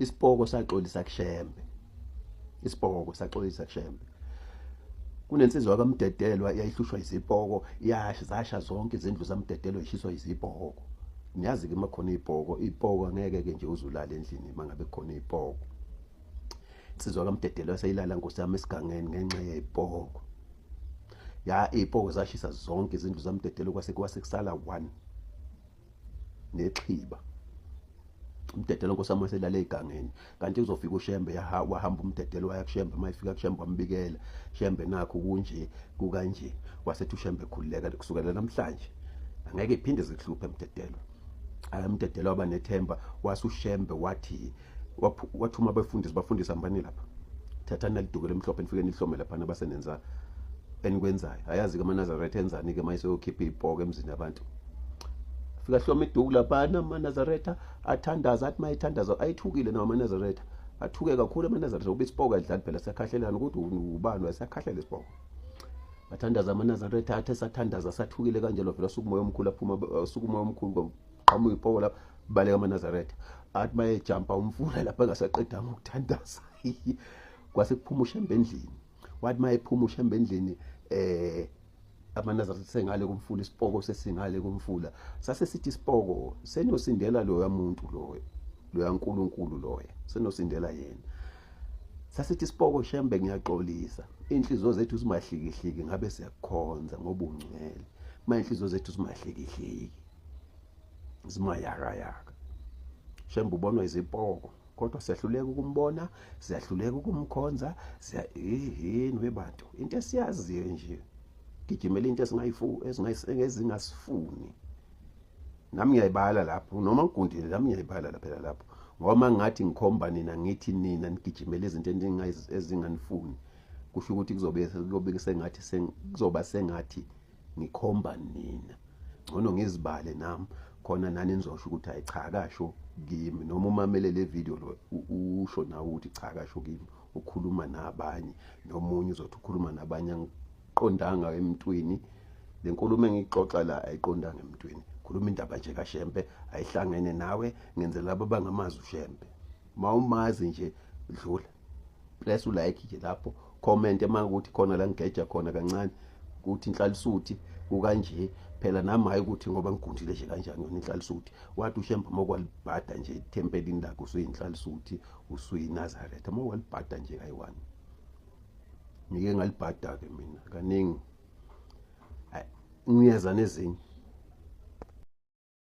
isipoko saxolisa kuShembe. Isipoko saxolisa kuShembe. Kunensizwa kaMdedelwa yayihlushwa izipoko, zasha zonke izindlu zaMdedelwa zishiswa izipoko. Niyazi ke makhona izipoko angeke ke nje uzulala endlini mangabe khona izipoko. Insizwa kaMdedelwa sayilala nkosiyami esigangeni ngenxa yezipoko. Izipoko zashisa zonke izindlu zaMdedelwa kwase kusala 1 neXhiba. uMdedelwa nkosiyami waselala egangeni kanti uzofika uShembe wahamba uMdedelwa waya kuShembe mayifika kuShembe wambikela Shembe nakho kunje kukanje wasethi uShembe khulileka kusukela namhlanje angeke iphinde zikuhluphe uMdedelwa. uMdedelwa waba nethemba wase uShembe wathi wathuma abafundisi bafundisa mbani lapha thathani liduke lemhlophe nifike nihlome lapha nabasenenza enikwenzayo ayazi ke amaNazaretha enzani ke mayiseyokhipha izipoko emzini yabantu. Fika hloma iduku lapha amaNazaretha athandaza athi mayithandaza ayithukile nawo amaNazaretha athuke kakhulu amaNazaretha ube isipoko adlali phela siyakhahlela ukuthi ubani wayesakhahlela isipoko. Bathandaza amaNazaretha athe sathandaza sathukile kanjalo vela sukumoya omkhulu aphuma sukumoya omkhulu qhamu izipoko lapha baleka amaNazaretha athi mayejumpa umfula lapha engasaqedanga ukuthandaza kwase kuphuma uShembe endlini wathi mayephuma uShembe endlini amaNazaretha sengale kumfula isipoko sesingale kumfula sase sithi isipoko senosindela lo yamuntu lo yaNkulunkulu loya senosindela yena sasithi isipoko Shembe ngiyaxolisa inhliziyo zethu zimahlikihliki ngabe siyakukhonza ngoba ungcwele inhliziyo zethu zimahlikihliki zimayaka Shembe ubonwa izipoko kodwa siyahluleka ukumbona siyahluleka ukumkhonza yini webantu into esiyaziyo nje gijimela into ezingasifuni nami ngiyayibala lapho noma ngigundile nami ngiyayibala lapha lapho ngoba ngathi ngikhomba nina ngithi nina nigijimela izinto ezinganifuni kusho ukuthi kuzobe sengathi kuzoba sengathi ngikhomba nina ngcono ngizibale nami khona nani nizosho ukuthi hayi cha kasho kimi noma umamele le video lo usho nawe ukuthi cha kasho kimi ukhuluma nabanye nomunye uzothi ukhuluma nabanye angiqondanga emntwini lenkulumo engixoxa la ayiqondanga emntwini khuluma indaba nje kaShembe ayihlangene nawe ngenzela labo bangamazi uShembe mawumazi nje dlula press ulike nje lapho comment emangukuthi khona la ngigeja khona kancane ukuthi inhlalisuthi ukanje phela nami hayi ukuthi ngoba ngigundile nje kanjani yona inhlalisuthi wathi uShembe mokwalibhada nje ithempelini lakho usuyinhlalisuthi usuyinazaretha mokwalibhada nje kayi1 ngike ngalibhada ke mina kaningi ngiyeza nezinye